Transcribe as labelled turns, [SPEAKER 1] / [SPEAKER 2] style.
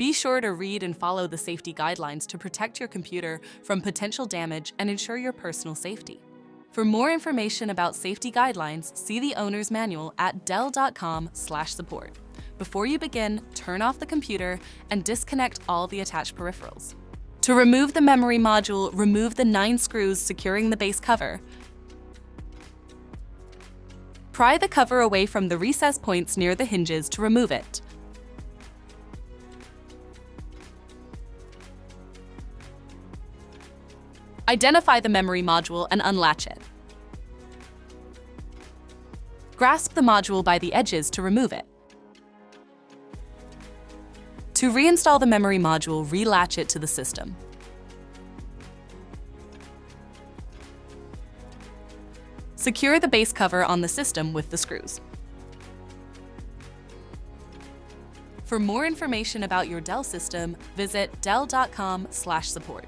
[SPEAKER 1] Be sure to read and follow the safety guidelines to protect your computer from potential damage and ensure your personal safety. For more information about safety guidelines, see the owner's manual at dell.com/support. Before you begin, turn off the computer and disconnect all the attached peripherals. To remove the memory module, remove the 9 screws securing the base cover. Pry the cover away from the recess points near the hinges to remove it. Identify the memory module and unlatch it. Grasp the module by the edges to remove it. To reinstall the memory module, relatch it to the system. Secure the base cover on the system with the screws. For more information about your DELL system, visit dell.com/support.